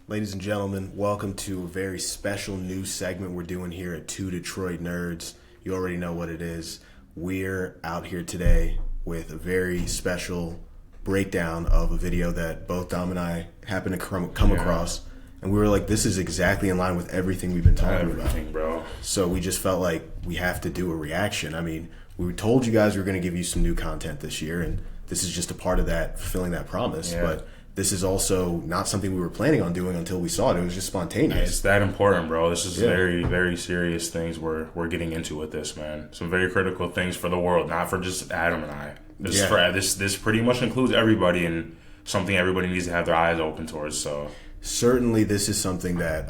Ladies and gentlemen, welcome to a very special new segment we're doing here at Two Detroit Nerds. You already know what it is. We're out here today with a very special breakdown of a video that both Dom and I happened to come across. And we were like, this is exactly in line with everything we've been talking about. Bro. So we just felt like we have to do a reaction. I mean, we told you guys we were going to give you some new content this year, and this is just a part of that, fulfilling that promise. Yeah. But this is also not something we were planning on doing until we saw it. It was just spontaneous. It's that important, bro. This is very, very serious things we're getting into with this, man. Some very critical things for the world, not for just Adam and I. This pretty much includes everybody, and something everybody needs to have their eyes open towards. So certainly this is something that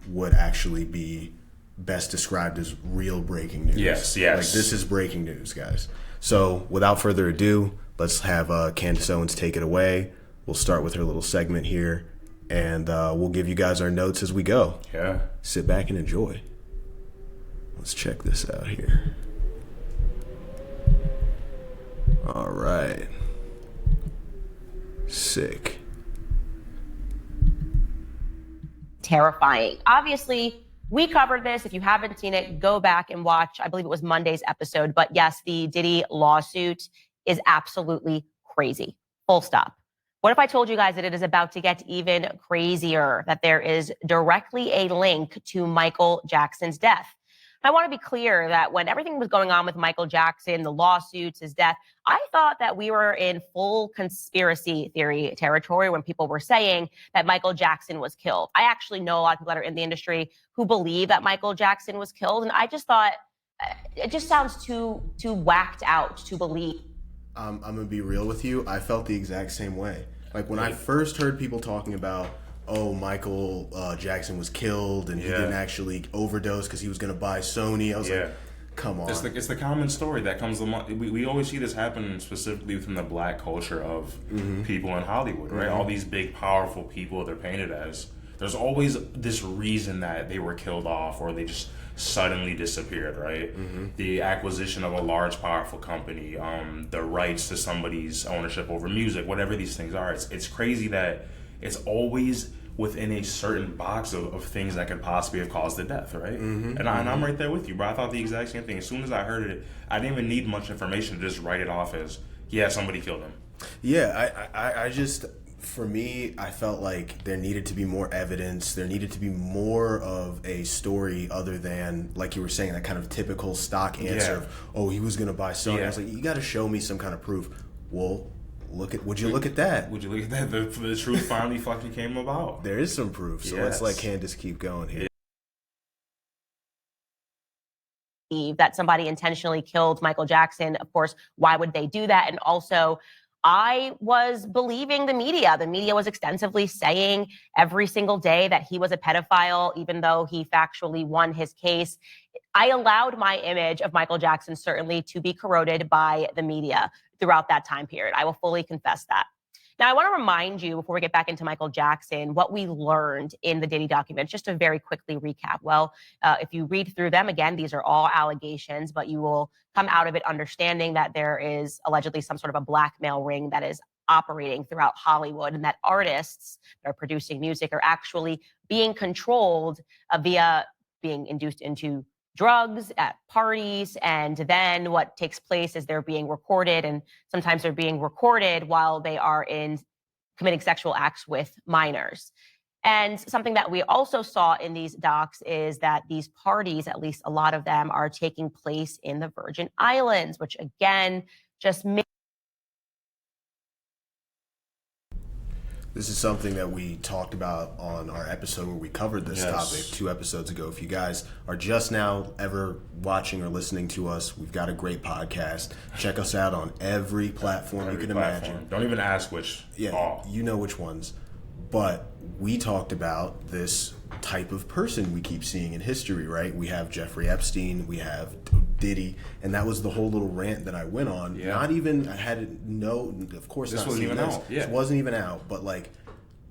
would actually be best described as real breaking news. Yes. Like, this is breaking news, guys. So without further ado, let's have Candace Owens take it away. We'll start with her little segment here, and we'll give you guys our notes as we go. Yeah. Sit back and enjoy. Let's check this out here. All right. Sick. Terrifying. Obviously, we covered this. If you haven't seen it, go back and watch. I believe it was Monday's episode. But yes, the Diddy lawsuit is absolutely crazy. Full stop. What if I told you guys that it is about to get even crazier, that there is directly a link to Michael Jackson's death? I want to be clear that when everything was going on with Michael Jackson, the lawsuits, his death, I thought that we were in full conspiracy theory territory when people were saying that Michael Jackson was killed. I actually know a lot of people that are in the industry who believe that Michael Jackson was killed. And I just thought it just sounds too whacked out to believe. I'm going to be real with you. I felt the exact same way. Like when I first heard people talking about, oh, Michael Jackson was killed and he didn't actually overdose because he was going to buy Sony. I was like, come on. It's the common story that comes along. We always see this happen specifically within the black culture of people in Hollywood, right? All these big, powerful people they're painted as. There's always this reason that they were killed off or they just suddenly disappeared, right? The acquisition of a large, powerful company, the rights to somebody's ownership over music, whatever these things are. It's crazy that it's always within a certain box of things that could possibly have caused the death, right? And I'm right there with you, bro. I thought the exact same thing. As soon as I heard it, I didn't even need much information to just write it off as, somebody killed him. Yeah, I just... For me, I felt like there needed to be more evidence. There needed to be more of a story other than, like you were saying, that kind of typical stock answer of, oh, he was going to buy Sony. I was like, you got to show me some kind of proof. Well, would you look at that? Would you look at that? The truth finally fucking came about. There is some proof. So let's let Candace keep going here. That somebody intentionally killed Michael Jackson. Of course, why would they do that? And also, I was believing the media. The media was extensively saying every single day that he was a pedophile, even though he factually won his case. I allowed my image of Michael Jackson certainly to be corroded by the media throughout that time period. I will fully confess that. Now, I want to remind you, before we get back into Michael Jackson, what we learned in the Diddy documents, just to very quickly recap. Well, if you read through them, again, these are all allegations, but you will come out of it understanding that there is allegedly some sort of a blackmail ring that is operating throughout Hollywood, and that artists that are producing music are actually being controlled via being induced into drugs at parties, and then what takes place is they're being recorded, and sometimes they're being recorded while they are in committing sexual acts with minors. And something that we also saw in these docs is that these parties, at least a lot of them, are taking place in the Virgin Islands, which again just makes... This is something that we talked about on our episode where we covered this topic 2 episodes ago. If you guys are just now ever watching or listening to us, we've got a great podcast. Check us out on every platform you can imagine. Don't even ask which. You know which ones. But we talked about this type of person we keep seeing in history, right? We have Jeffrey Epstein, we have Diddy, and that was the whole little rant that I went on. Not even, I had no, of course this not wasn't seen even this. out. This wasn't even out, but like,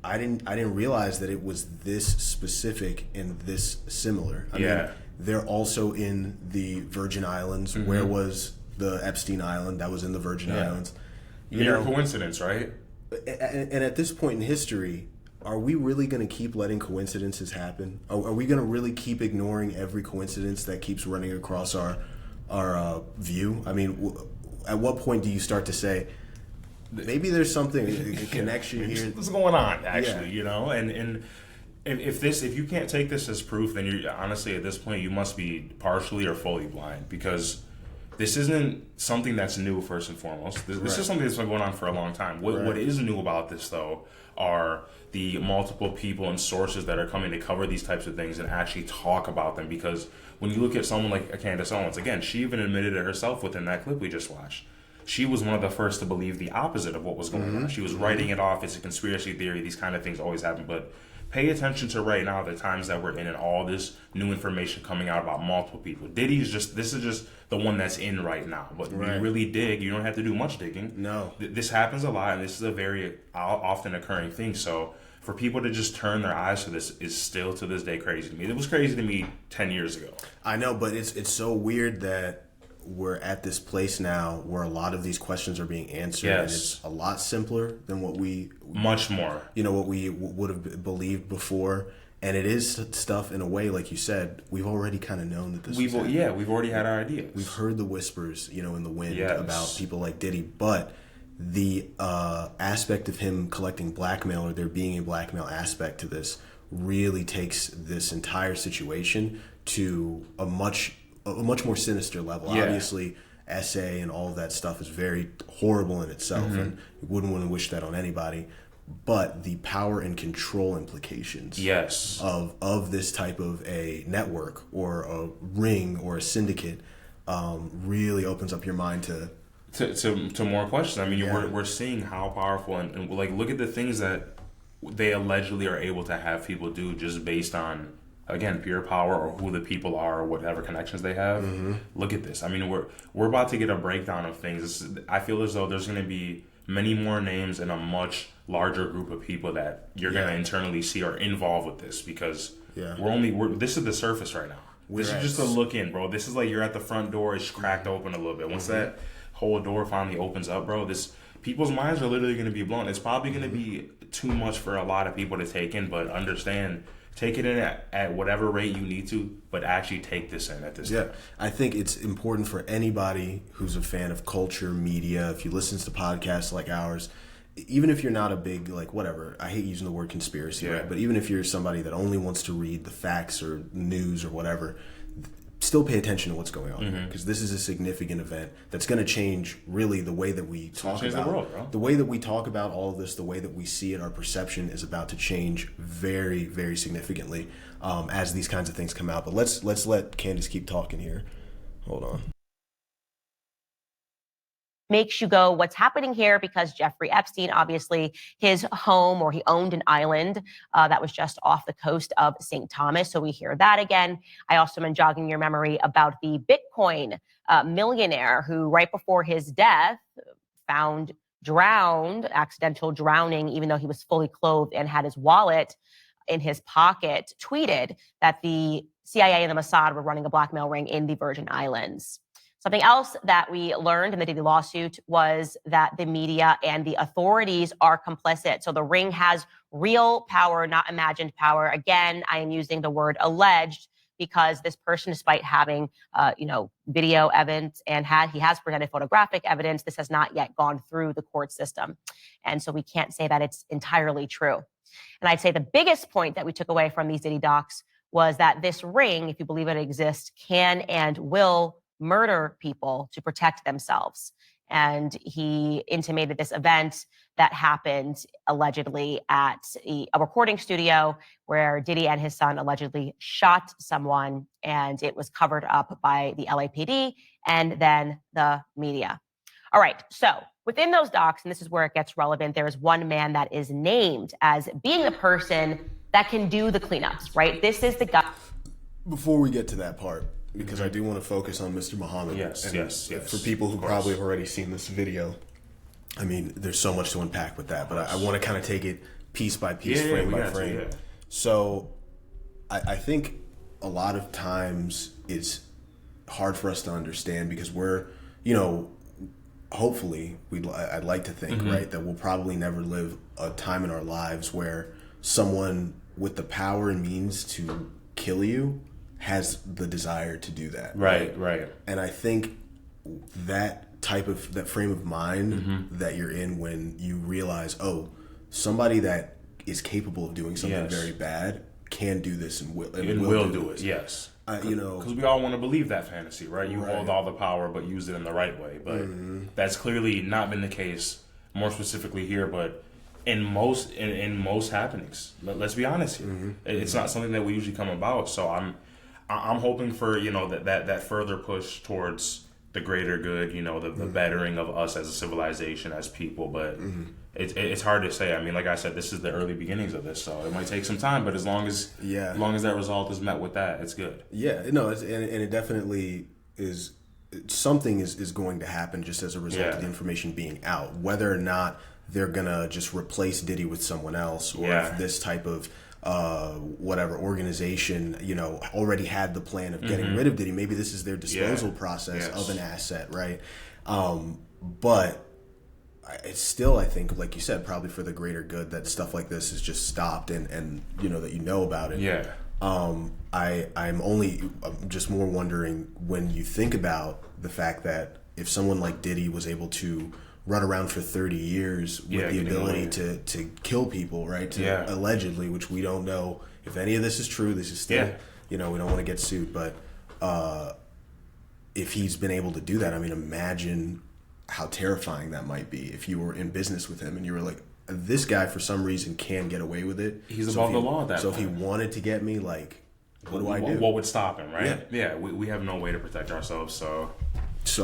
I didn't realize that it was this specific and this similar. I mean, they're also in the Virgin Islands. Where was the Epstein Island? That was in the Virgin Islands. Mere coincidence, right? And at this point in history, are we really going to keep letting coincidences happen? Are we going to really keep ignoring every coincidence that keeps running across our view? I mean, at what point do you start to say, maybe there's something, a connection here? What's going on, actually, you know? And if you can't take this as proof, then you're honestly, at this point, you must be partially or fully blind, because this isn't something that's new, first and foremost. This is something that's been going on for a long time. What is new about this, though, are the multiple people and sources that are coming to cover these types of things and actually talk about them. Because when you look at someone like Candace Owens, again, she even admitted it herself within that clip we just watched. She was one of the first to believe the opposite of what was going on. She was writing it off as a conspiracy theory. These kind of things always happen. But pay attention to right now the times that we're in and all this new information coming out about multiple people. This is just the one that's in right now. But when you really dig, you don't have to do much digging. No. This happens a lot, and this is a very often occurring thing. So for people to just turn their eyes to this is still to this day crazy to me. It was crazy to me 10 years ago. I know, but it's so weird that we're at this place now where a lot of these questions are being answered. Yes. And it's a lot simpler than what we would have believed before. And it is stuff, in a way, like you said, we've already kind of known that this was happening. We've already had our ideas. We've heard the whispers, in the wind about people like Diddy, but the aspect of him collecting blackmail, or there being a blackmail aspect to this, really takes this entire situation to a much more sinister level. Yeah. Obviously, SA and all of that stuff is very horrible in itself, and you wouldn't want to wish that on anybody. But the power and control implications of this type of a network or a ring or a syndicate really opens up your mind to more questions. I mean, we're seeing how powerful and like, look at the things that they allegedly are able to have people do just based on, again, pure power or who the people are or whatever connections they have. Look at this. I mean, we're about to get a breakdown of things. I feel as though there's going to be many more names and a much larger group of people that you're going to internally see are involved with this, because this is the surface right now. This is just a look in, bro. This is like you're at the front door, it's cracked open a little bit. Once that whole door finally opens up, bro, people's minds are literally going to be blown. It's probably going to be too much for a lot of people to take in, but understand, take it in at whatever rate you need to, but actually take this in at this time. I think it's important for anybody who's a fan of culture, media, if you listen to podcasts like ours, even if you're not a big, like, whatever, I hate using the word conspiracy, right? But even if you're somebody that only wants to read the facts or news or whatever, still pay attention to what's going on here, because this is a significant event that's going to change really the way that we talk about the world, bro. The way that we talk about all of this, the way that we see it, our perception is about to change very, very significantly as these kinds of things come out. But let's let Candace keep talking here. Hold on. Makes you go, what's happening here? Because Jeffrey Epstein, obviously, his home, or he owned an island that was just off the coast of St. Thomas. So we hear that again. I also am jogging your memory about the Bitcoin millionaire who, right before his death, found accidental drowning, even though he was fully clothed and had his wallet in his pocket, tweeted that the CIA and the Mossad were running a blackmail ring in the Virgin Islands. Something else that we learned in the Diddy lawsuit was that the media and the authorities are complicit. So the ring has real power, not imagined power. Again, I am using the word alleged because this person, despite having, video evidence and he has presented photographic evidence, this has not yet gone through the court system. And so we can't say that it's entirely true. And I'd say the biggest point that we took away from these Diddy docs was that this ring, if you believe it exists, can and will murder people to protect themselves. And he intimated this event that happened allegedly at a recording studio where Diddy and his son allegedly shot someone, and it was covered up by the LAPD and then the media. All right, so within those docs, and this is where it gets relevant, there is one man that is named as being the person that can do the cleanups, right? This is the guy. Before we get to that part, because I do want to focus on Mr. Muhammad. Yes. For people who probably have already seen this video, I mean, there's so much to unpack with that, but I want to kind of take it piece by piece, frame by frame. So I think a lot of times it's hard for us to understand because we're, hopefully, I'd like to think, right, that we'll probably never live a time in our lives where someone with the power and means to kill you has the desire to do that. Right. And I think that frame of mind that you're in when you realize, oh, somebody that is capable of doing something very bad can do this and will do it. Yes. You know, because we all want to believe that fantasy, right? You hold all the power, but use it in the right way. But that's clearly not been the case. More specifically here, but in most happenings. Let's be honest here. It's not something that we usually come about. So I'm hoping for that further push towards the greater good. The bettering of us as a civilization, as people. But it's hard to say. I mean, like I said, this is the early beginnings of this, so it might take some time. But as long as that result is met with that, it's good. Yeah, no, and it definitely is. Something is going to happen just as a result of the information being out. Whether or not they're gonna just replace Diddy with someone else, or if this type of whatever organization already had the plan of getting rid of Diddy. Maybe this is their disposal process of an asset, right? But it's still, I think, like you said, probably for the greater good that stuff like this is just stopped and that about it. Yeah. I'm just more wondering when you think about the fact that if someone like Diddy was able to run around for 30 years with the ability to kill people, right? Allegedly, which we don't know if any of this is true. This is still, we don't want to get sued, but if he's been able to do that, I mean, imagine how terrifying that might be if you were in business with him and you were like, this guy for some reason can get away with it. He's above the law at that point. So if he wanted to get me, like, what do I do? What would stop him, right? Yeah, we have no way to protect ourselves, so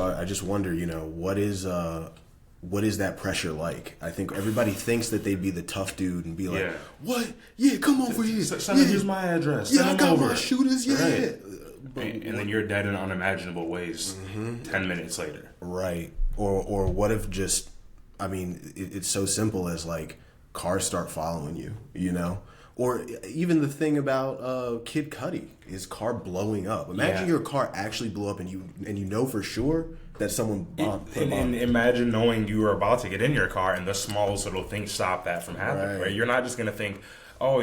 I just wonder, what is that pressure like? I think everybody thinks that they'd be the tough dude and be like, what? Yeah, come over here. Here's my address. Yeah, I got my shooters, Right. And then you're dead in unimaginable ways 10 minutes later. Right. Or what if just, I mean, it's so simple as like cars start following you, Or even the thing about Kid Cudi, his car blowing up. Imagine your car actually blew up and you know for sure that someone bombed. And imagine knowing you were about to get in your car and the smallest little thing stopped that from happening. Right? You're not just going to think, oh,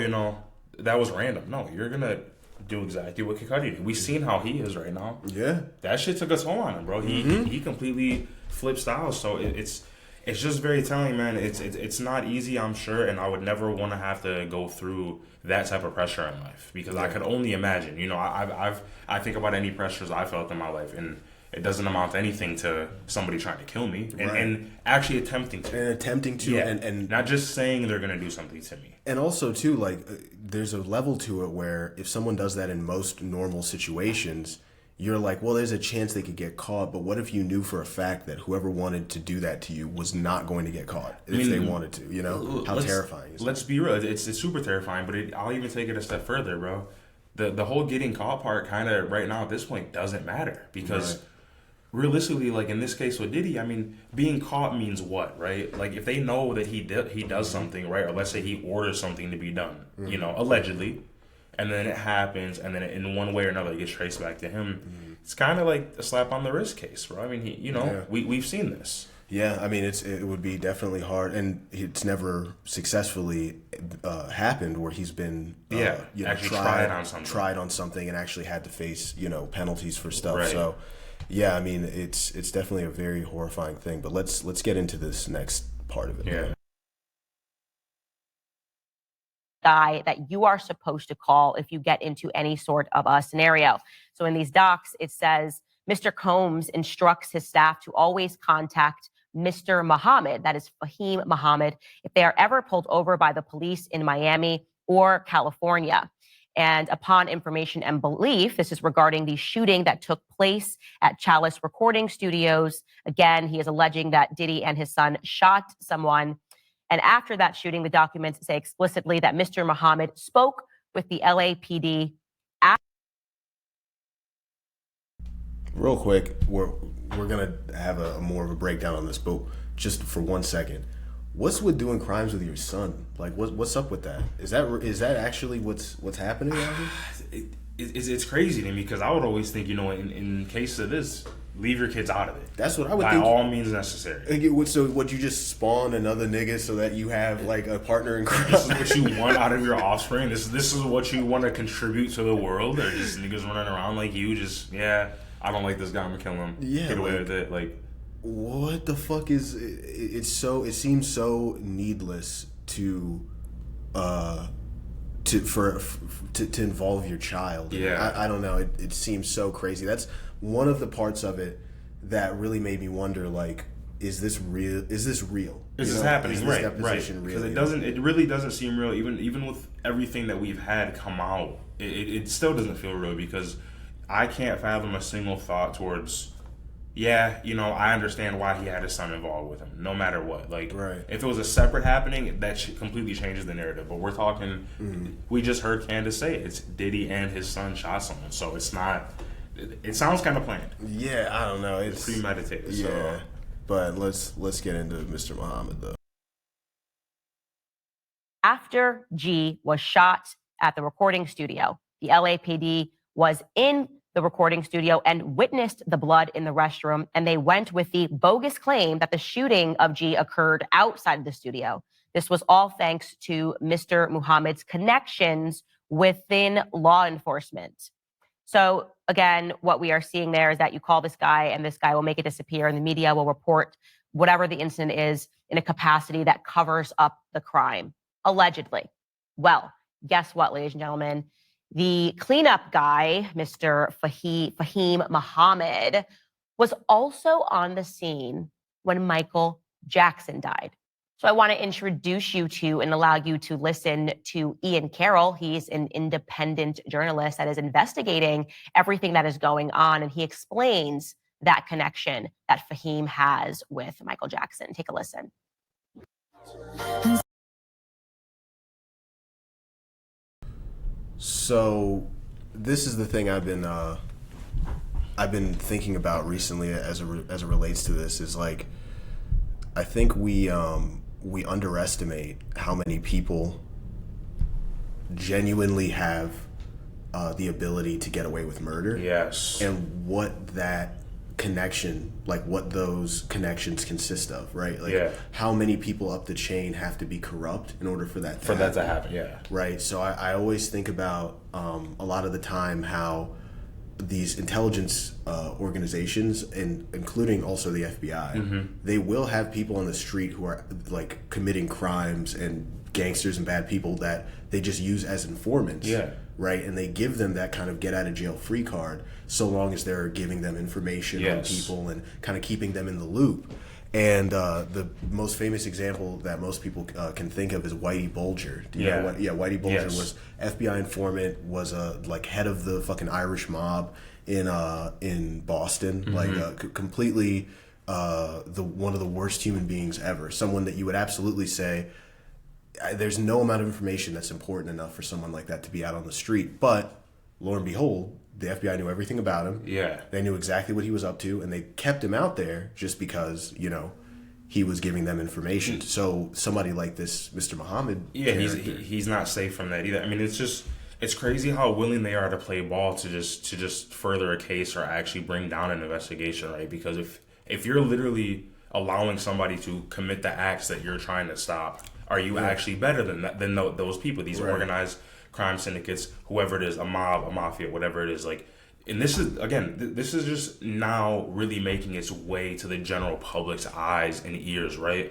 that was random. No, you're going to do exactly what Kid Cudi did. We've seen how he is right now. Yeah. That shit took a toll on him, bro. He completely flipped styles. So it's just very telling, man. It's not easy, I'm sure, and I would never want to have to go through that type of pressure in life because I could only imagine. I think about any pressures I felt in my life, and it doesn't amount to anything to somebody trying to kill me and actually attempting to. And not just saying they're gonna do something to me. And also too, like there's a level to it where if someone does that in most normal situations, you're like, well, there's a chance they could get caught, but what if you knew for a fact that whoever wanted to do that to you was not going to get caught if they wanted to? How terrifying is it? Let's be real. It's super terrifying, but I'll even take it a step further, bro. The whole getting caught part kind of right now at this point doesn't matter because realistically, like in this case with Diddy, I mean, being caught means what, right? Like if they know that he does something, right, or let's say he orders something to be done, allegedly, and then it happens, and then in one way or another it gets traced back to him. It's kind of like a slap on the wrist case, bro. I mean, we've seen this. Yeah, I mean, it would be definitely hard, and it's never successfully happened where he's been actually tried on something and actually had to face penalties for stuff. Right. So, yeah, I mean, it's definitely a very horrifying thing. But let's get into this next part of it. Yeah. Guy that you are supposed to call if you get into any sort of a scenario. So in these docs, it says Mr. Combs instructs his staff to always contact Mr. Muhammad, that is Fahim Muhammad, if they are ever pulled over by the police in Miami or California. And upon information and belief, this is regarding the shooting that took place at Chalice Recording Studios. Again, he is alleging that Diddy and his son shot someone. And after that shooting, the documents say explicitly that Mr. Muhammad spoke with the LAPD. Real quick, we're gonna have a more of a breakdown on this, but just for 1 second, what's with doing crimes with your son? Like, what's up with that? Is that actually what's happening out here? It's crazy to me because I would always think, in case of this, leave your kids out of it. That's what I would by think. By all means necessary. So would you just spawn another nigga so that you have like a partner in crime? This is what you want out of your offspring. This is what you want to contribute to the world. Or just niggas running around like you. Just I don't like this guy. I'm gonna kill him. Yeah, get away with it. Like, what the fuck is? It seems so needless to involve your child. Yeah, I don't know. It seems so crazy. That's one of the parts of it that really made me wonder. Like, is this real? Is this real? Is this happening? Is this deposition real? Because it really doesn't seem real. Even with everything that we've had come out, it still doesn't feel real because I can't fathom a single thought towards. Yeah, I understand why he had his son involved with him, no matter what. Like, if it was a separate happening, that completely changes the narrative. But we're talking, we just heard Candace say it's Diddy and his son shot someone. So it's not, it sounds kind of planned. Yeah, I don't know. It's premeditated. Yeah, so. But let's get into Mr. Muhammad, though. After G was shot at the recording studio, the LAPD was in the recording studio and witnessed the blood in the restroom, and they went with the bogus claim that the shooting of G occurred outside of the studio. This was all thanks to Mr. Muhammad's connections within law enforcement. So again, what we are seeing there is that you call this guy and this guy will make it disappear, and the media will report whatever the incident is in a capacity that covers up the crime, allegedly. Well, guess what, ladies and gentlemen? The cleanup guy, Mr. Fahim Muhammad, was also on the scene when Michael Jackson died. So I want to introduce you to and allow you to listen to Ian Carroll. He's an independent journalist that is investigating everything that is going on, and he explains that connection that Fahim has with Michael Jackson. Take a listen. So, this is the thing I've been thinking about recently as it relates to this is like, I think we underestimate how many people genuinely have the ability to get away with murder. Yes. And what that connection, like what those connections consist of, right? Like how many people up the chain have to be corrupt in order for that to happen. Yeah. Right. So I always think about a lot of the time how these intelligence organizations, and including also the FBI, they will have people on the street who are like committing crimes and gangsters and bad people that they just use as informants. Yeah. Right, and they give them that kind of get out of jail free card so long as they're giving them information on people and kind of keeping them in the loop. And the most famous example that most people can think of is Whitey Bulger. Do you know what? Yeah, Whitey Bulger was FBI informant, was like head of the fucking Irish mob in Boston, like completely one of the worst human beings ever. Someone that you would absolutely say, there's no amount of information that's important enough for someone like that to be out on the street. But lo and behold, the FBI knew everything about him. Yeah. They knew exactly what he was up to, and they kept him out there just because, he was giving them information. So somebody like this, Mr. Muhammad. Yeah, he's not safe from that either. I mean, it's crazy how willing they are to play ball to just further a case or actually bring down an investigation, right? Because if you're literally allowing somebody to commit the acts that you're trying to stop, are you actually better than those people, these organized crime syndicates, whoever it is, a mob, a mafia, whatever it is, like, and this is just now really making its way to the general public's eyes and ears, right?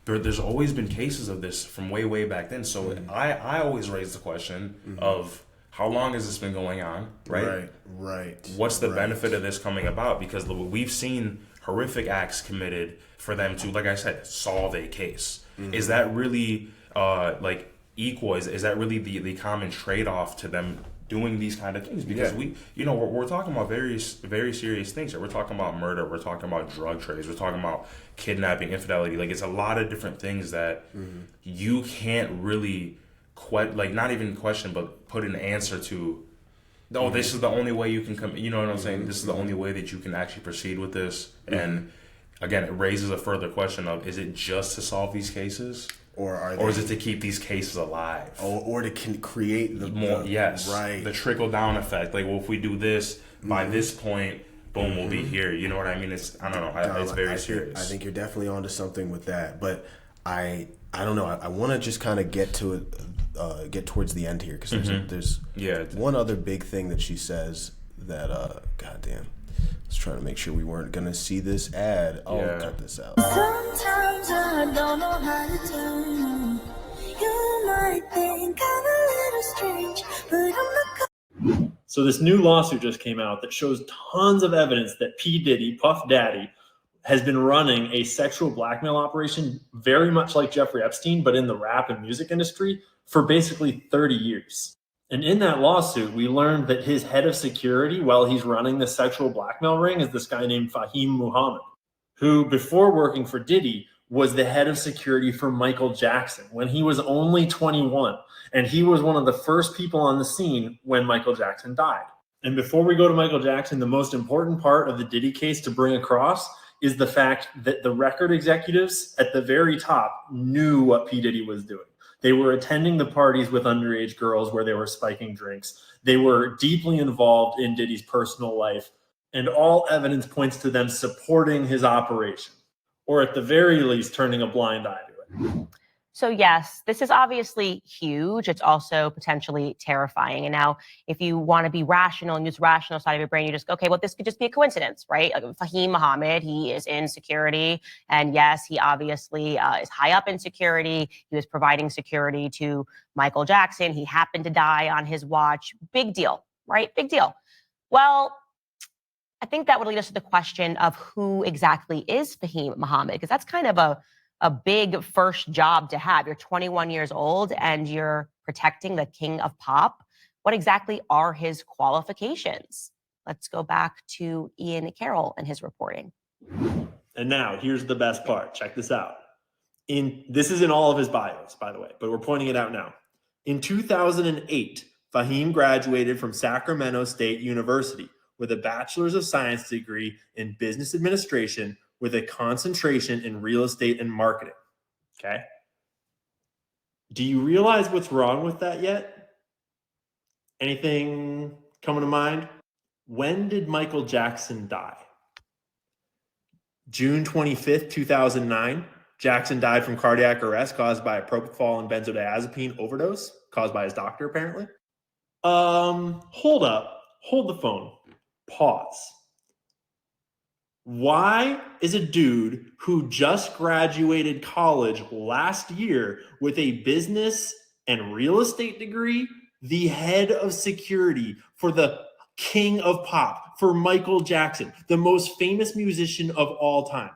There's always been cases of this from way back then. So I always raise the question of how long has this been going on, right? Right. What's the benefit of this coming about? Because we've seen horrific acts committed for them to, like I said, solve a case. Is that really equal? Is that really the common trade-off to them doing these kind of things? Because we're talking about very serious things. We're talking about murder. We're talking about drug trades. We're talking about kidnapping, infidelity. Like, it's a lot of different things that you can't really not even question, but put an answer to. No, this is the only way you can come. You know what I'm saying? This is the only way that you can actually proceed with this. And again, it raises a further question of: is it just to solve these cases? Or is it to keep these cases alive? Or to create the trickle down effect. Like, well, if we do this by this point, boom, we'll be here. You know what I mean? I don't know. It's very serious. I think you're definitely onto something with that, but I don't know. I want to just kind of get to it, get towards the end here, because there's one other big thing that she says that goddamn. I was trying to make sure we weren't gonna see this ad. I'll cut this out. Sometimes I don't know how to tell you. You might think I'm a little strange, but I'm not. So this new lawsuit just came out that shows tons of evidence that P. Diddy, Puff Daddy, has been running a sexual blackmail operation very much like Jeffrey Epstein, but in the rap and music industry for basically 30 years. And in that lawsuit, we learned that his head of security while he's running the sexual blackmail ring is this guy named Fahim Muhammad, who before working for Diddy was the head of security for Michael Jackson when he was only 21. And he was one of the first people on the scene when Michael Jackson died. And before we go to Michael Jackson, the most important part of the Diddy case to bring across is the fact that the record executives at the very top knew what P. Diddy was doing. They were attending the parties with underage girls where they were spiking drinks. They were deeply involved in Diddy's personal life, and all evidence points to them supporting his operation, or at the very least, turning a blind eye to it. So yes, this is obviously huge. It's also potentially terrifying. And now if you want to be rational and use rational side of your brain, you just go, okay, well, this could just be a coincidence, right? Like Fahim Muhammad, he is in security. And yes, he obviously is high up in security. He was providing security to Michael Jackson. He happened to die on his watch. Big deal, right? Big deal. Well, I think that would lead us to the question of who exactly is Fahim Muhammad, because that's kind of a big first job to have. You're 21 years old and you're protecting the king of pop. What exactly are his qualifications? Let's go back to Ian Carroll and his reporting. And now here's the best part. Check this out. This is in all of his bios, by the way, but we're pointing it out now. In 2008, Fahim graduated from Sacramento State University with a bachelor's of science degree in business administration with a concentration in real estate and marketing. Okay. Do you realize what's wrong with that yet? Anything coming to mind? When did Michael Jackson die? June 25th, 2009. Jackson died from cardiac arrest caused by a propofol and benzodiazepine overdose caused by his doctor, apparently. Hold up. Hold the phone. Pause. Why is a dude who just graduated college last year with a business and real estate degree the head of security for the king of pop, for Michael Jackson, the most famous musician of all time?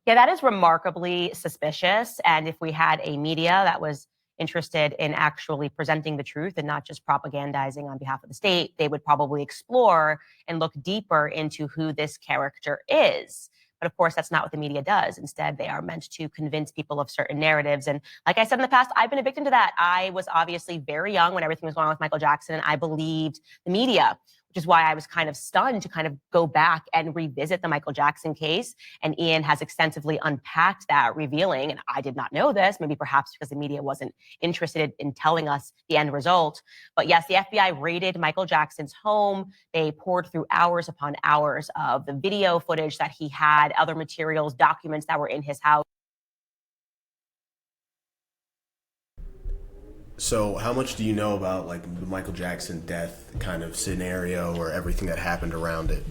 Yeah, that is remarkably suspicious. And if we had a media that was interested in actually presenting the truth and not just propagandizing on behalf of the state, they would probably explore and look deeper into who this character is. But of course, that's not what the media does. Instead, they are meant to convince people of certain narratives. And like I said in the past, I've been a victim to that. I was obviously very young when everything was going on with Michael Jackson, and I believed the media, which is why I was kind of stunned to kind of go back and revisit the Michael Jackson case. And Ian has extensively unpacked that, revealing, and I did not know this, maybe perhaps because the media wasn't interested in telling us the end result. But yes, the FBI raided Michael Jackson's home. They poured through hours upon hours of the video footage that he had, other materials, documents that were in his house. So how much do you know about like the Michael Jackson death kind of scenario or everything that happened around it?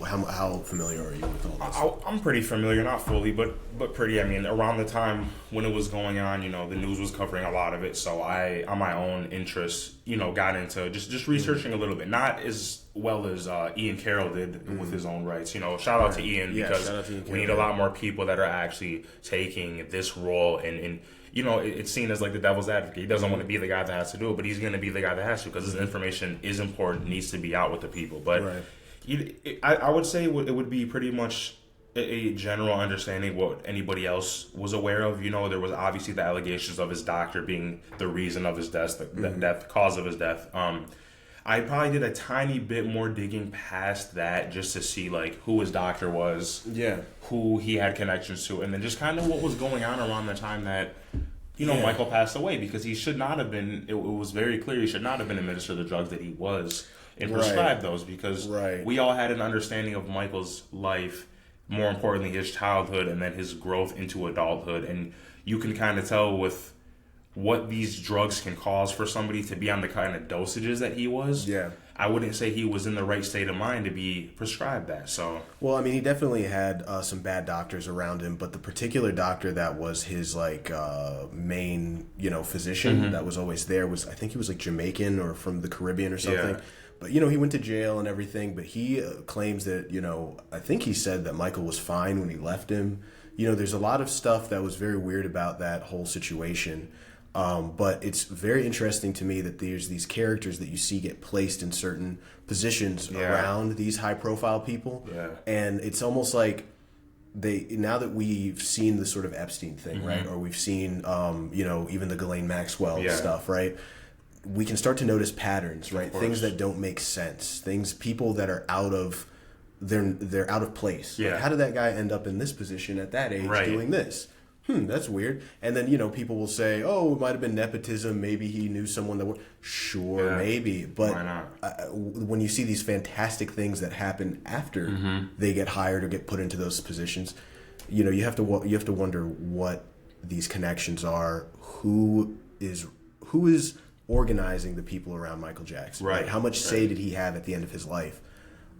How familiar are you with all this? I'm pretty familiar, not fully, but pretty. I mean, around the time when it was going on, the news was covering a lot of it. So I, on my own interest, got into just researching a little bit, not as well as Ian Carroll did with his own rights. Shout out to Ian, because we need a lot more people that are actually taking this role and it's seen as like the devil's advocate. He doesn't want to be the guy that has to do it, but he's going to be the guy that has to, because his information is important, needs to be out with the people. But I would say it would be pretty much a general understanding what anybody else was aware of. There was obviously the allegations of his doctor being the reason of his death, the cause of his death. I probably did a tiny bit more digging past that just to see like who his doctor was, who he had connections to, and then just kind of what was going on around the time that Michael passed away, because he should not have been. It was very clear he should not have been administered the drugs that he was and Right. prescribe those, because Right. we all had an understanding of Michael's life, more importantly his childhood, and then his growth into adulthood. And you can kind of tell with what these drugs can cause for somebody to be on the kind of dosages that he was. Yeah. I wouldn't say he was in the right state of mind to be prescribed that. So Well, I mean, he definitely had some bad doctors around him, but the particular doctor that was his main, physician that was always there was, I think he was like Jamaican or from the Caribbean or something. Yeah. But he went to jail and everything. But he claims that I think he said that Michael was fine when he left him. There's a lot of stuff that was very weird about that whole situation. But it's very interesting to me that there's these characters that you see get placed in certain positions around these high profile people. Yeah. And it's almost like now that we've seen the sort of Epstein thing, right? Or we've seen, even the Ghislaine Maxwell stuff, right? We can start to notice patterns, right? Things that don't make sense, people that are out of, they're out of place. Yeah. Like, how did that guy end up in this position at that age doing this? That's weird. And then, people will say, oh, it might have been nepotism. Maybe he knew someone that would. Sure, maybe. But why not? When you see these fantastic things that happen after they get hired or get put into those positions, you have to wonder what these connections are. Who is organizing the people around Michael Jackson? Right. How much say did he have at the end of his life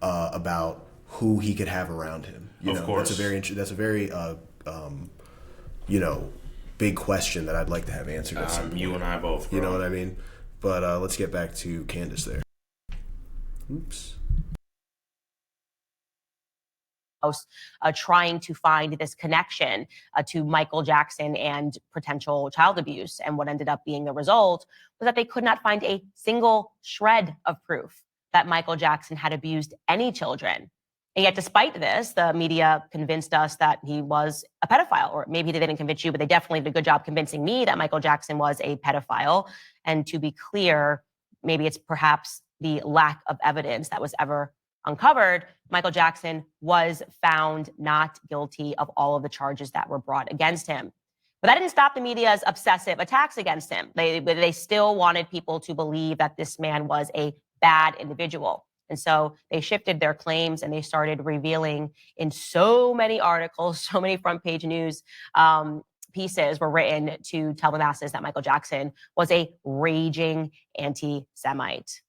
about who he could have around him? Of course. That's a very big question that I'd like to have answered at some point. You and I both, bro. You know what I mean? But let's get back to Candace there. Oops. Trying to find this connection to Michael Jackson and potential child abuse. And what ended up being the result was that they could not find a single shred of proof that Michael Jackson had abused any children. And yet, despite this, the media convinced us that he was a pedophile, or maybe they didn't convince you, but they definitely did a good job convincing me that Michael Jackson was a pedophile. And to be clear, maybe it's perhaps the lack of evidence that was ever uncovered. Michael Jackson was found not guilty of all of the charges that were brought against him. But that didn't stop the media's obsessive attacks against him. They still wanted people to believe that this man was a bad individual. And so they shifted their claims and they started revealing in so many articles, so many front page news pieces were written to tell the masses that Michael Jackson was a raging anti-Semite.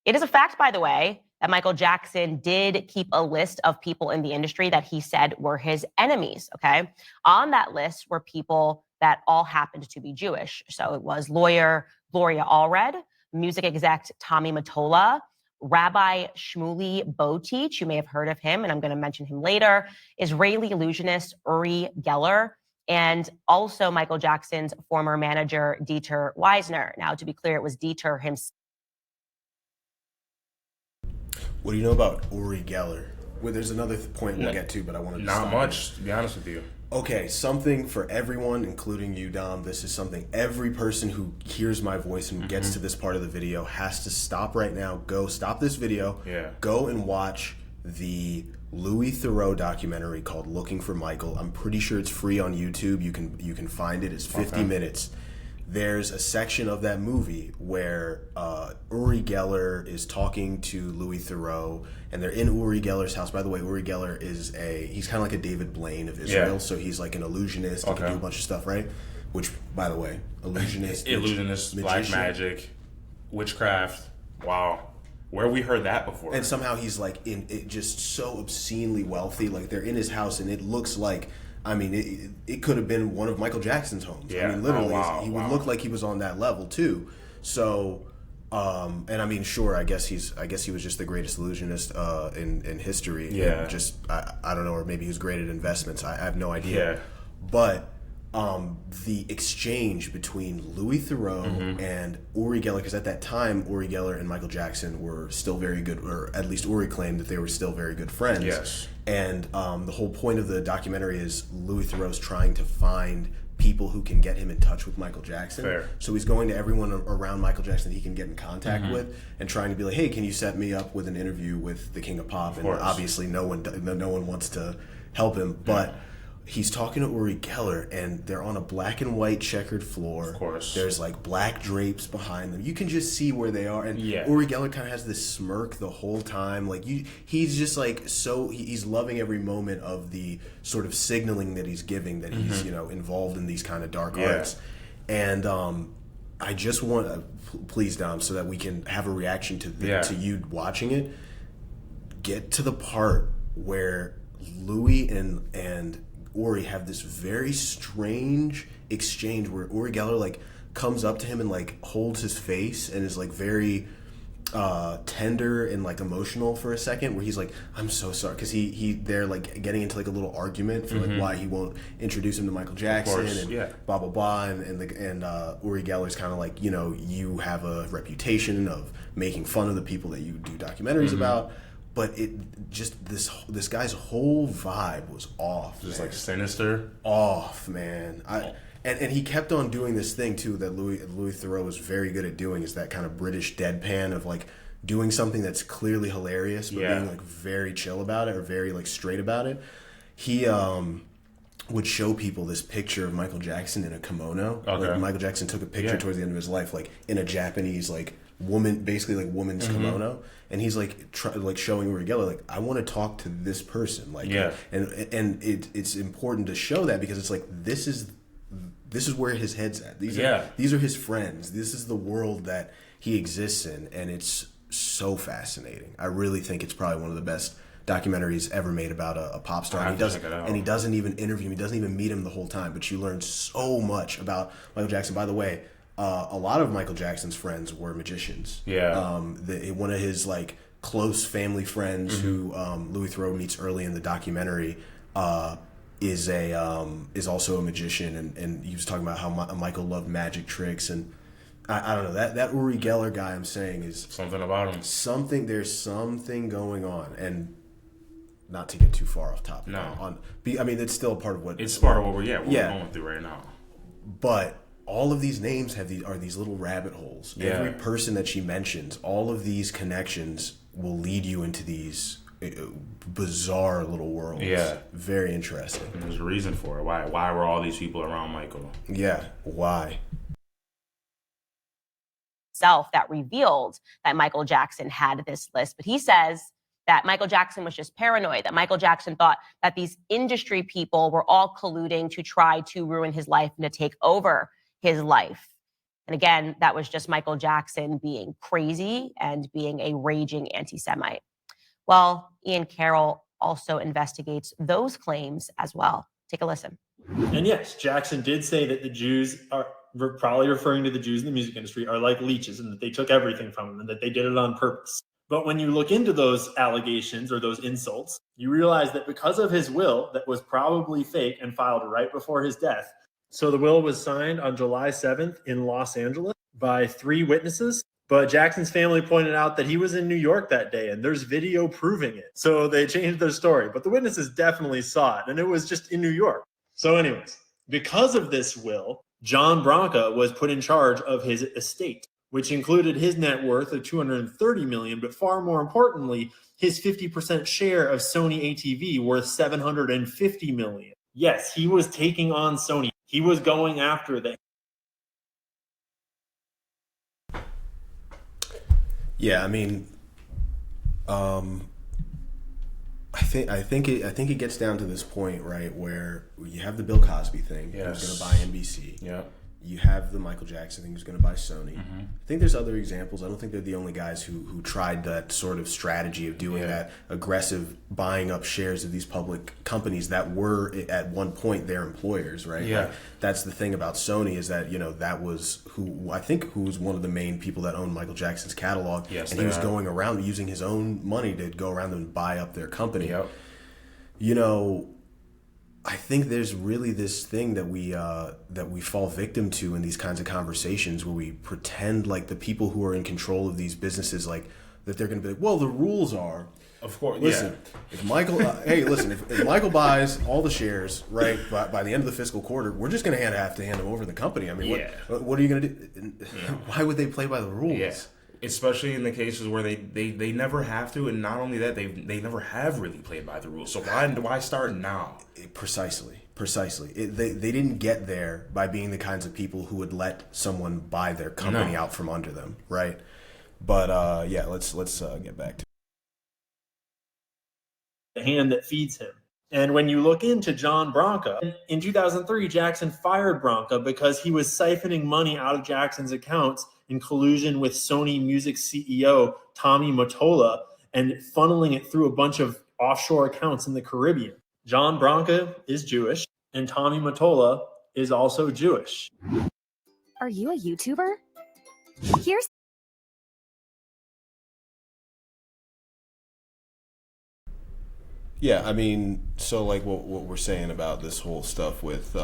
It is a fact, by the way, that Michael Jackson did keep a list of people in the industry that he said were his enemies, okay? On that list were people that all happened to be Jewish. So it was lawyer Gloria Allred, music exec Tommy Mottola, Rabbi Shmuley Boteach, you may have heard of him, and I'm going to mention him later, Israeli illusionist Uri Geller, and also Michael Jackson's former manager, Dieter Wiesner. Now, to be clear, it was Dieter himself. What do you know about Uri Geller? Well, there's another point we'll get to, but I wanted to Not stop much, to be honest with you. Okay, something for everyone, including you, Dom. This is something every person who hears my voice and gets to this part of the video has to stop right now. Go stop this video. Yeah. Go and watch the Louis Theroux documentary called "Looking for Michael." I'm pretty sure it's free on YouTube. You can find it. It's 50 minutes. There's a section of that movie where Uri Geller is talking to Louis Theroux, and they're in Uri Geller's house. By the way, Uri Geller he's kind of like a David Blaine of Israel, so he's like an illusionist. He can do a bunch of stuff, right? Which, by the way, illusionist, black magic, witchcraft. Wow. Where we heard that before? And somehow he's like just so obscenely wealthy. Like they're in his house, and it looks like, I mean, it could have been one of Michael Jackson's homes. Yeah. I mean, literally, He would look like he was on that level too. So, and I mean, sure, I guess he was just the greatest illusionist in history. Yeah. And just I don't know, or maybe he was great at investments. I have no idea. Yeah. But the exchange between Louis Theroux and Uri Geller, because at that time Uri Geller and Michael Jackson were still very good, or at least Uri claimed that they were still very good friends. Yes. And the whole point of the documentary is Louis Theroux's trying to find people who can get him in touch with Michael Jackson. Fair. So he's going to everyone around Michael Jackson that he can get in contact with, and trying to be like, hey, can you set me up with an interview with the King of Pop? And obviously no one wants to help him, but he's talking to Uri Geller, and they're on a black and white checkered floor. Of course. There's like black drapes behind them. You can just see where they are. And Yeah. Uri Geller kind of has this smirk the whole time. Like he's just like he's loving every moment of the sort of signaling that he's giving that he's involved in these kind of dark arts. And I just want please, Dom, so that we can have a reaction to you watching it. Get to the part where Louis and Uri have this very strange exchange where Uri Geller like comes up to him and like holds his face and is like very tender and like emotional for a second, where he's like, I'm so sorry, because they're like getting into like a little argument for like why he won't introduce him to Michael Jackson and blah blah blah, and Uri Geller's kind of like, you have a reputation of making fun of the people that you do documentaries about. But it just this guy's whole vibe was off. Just like sinister. Off, man. And he kept on doing this thing too that Louis Theroux was very good at doing, is that kind of British deadpan of like doing something that's clearly hilarious but being like very chill about it, or very like straight about it. He would show people this picture of Michael Jackson in a kimono. Okay. Like Michael Jackson took a picture towards the end of his life, like in a Japanese like woman, basically like woman's kimono, and he's like like showing Uri Geller like, I want to talk to this person, like, and it's important to show that, because it's like this is where his head's at. These are his friends. This is the world that he exists in, and it's so fascinating. I really think it's probably one of the best documentaries ever made about a pop star. And he doesn't even interview him. He doesn't even meet him the whole time. But you learn so much about Michael Jackson. By the way, a lot of Michael Jackson's friends were magicians. Yeah. One of his like close family friends who Louis Theroux meets early in the documentary is also a magician, and he was talking about how Michael loved magic tricks, and I don't know, that Uri Geller guy, I'm saying, is something about him. There's something going on, and not to get too far off topic. No. I mean, it's still part of what we're going through right now. But all of these names are these little rabbit holes. Yeah. Every person that she mentions, all of these connections will lead you into these bizarre little worlds. Yeah. Very interesting. And there's a reason for it. Why were all these people around Michael? Yeah. Why? That revealed that Michael Jackson had this list, but he says that Michael Jackson was just paranoid, that Michael Jackson thought that these industry people were all colluding to try to ruin his life and to take over his life. And again, that was just Michael Jackson being crazy and being a raging anti-Semite. Well, Ian Carroll also investigates those claims as well. Take a listen. And yes, Jackson did say that the Jews are, probably referring to the Jews in the music industry, are like leeches, and that they took everything from them and that they did it on purpose. But when you look into those allegations or those insults, you realize that because of his will that was probably fake and filed right before his death. So the will was signed on July 7th in Los Angeles by 3 witnesses. But Jackson's family pointed out that he was in New York that day, and there's video proving it. So they changed their story. But the witnesses definitely saw it, and it was just in New York. So anyways, because of this will, John Branca was put in charge of his estate, which included his net worth of $230 million, but far more importantly, his 50% share of Sony ATV worth $750 million. Yes, he was taking on Sony. He was going after them. Yeah, I mean, I think it gets down to this point, right, where you have the Bill Cosby thing, who's going to buy NBC. Yeah. You have the Michael Jackson thing, who's going to buy Sony. I think there's other examples. I don't think they're the only guys who tried that sort of strategy of doing that aggressive buying up shares of these public companies that were at one point their employers, right? Yeah. Like, that's the thing about Sony, is that, that was who was one of the main people that owned Michael Jackson's catalog. Yes, and he was going around using his own money to go around and buy up their company. Yep. I think there's really this thing that we fall victim to in these kinds of conversations, where we pretend like the people who are in control of these businesses, like that they're going to be like, well, the rules are. Of course, listen. If Michael, if Michael buys all the shares, right, by the end of the fiscal quarter, we're just going to have to hand him over the company. I mean, what are you going to do? Why would they play by the rules? Yeah. especially in the cases where they never have to, and not only that, they never have really played by the rules. So why start now? Precisely. They didn't get there by being the kinds of people who would let someone buy their company out from under them, right? But yeah, let's get back to the hand that feeds him. And when you look into John Branca, in 2003, Jackson fired Branca because he was siphoning money out of Jackson's accounts in collusion with Sony Music CEO Tommy Mottola and funneling it through a bunch of offshore accounts in the Caribbean. John Branca is Jewish, and Tommy Mottola is also Jewish. Are you a YouTuber? Here's Yeah, I mean, so like what we're saying about this whole stuff with,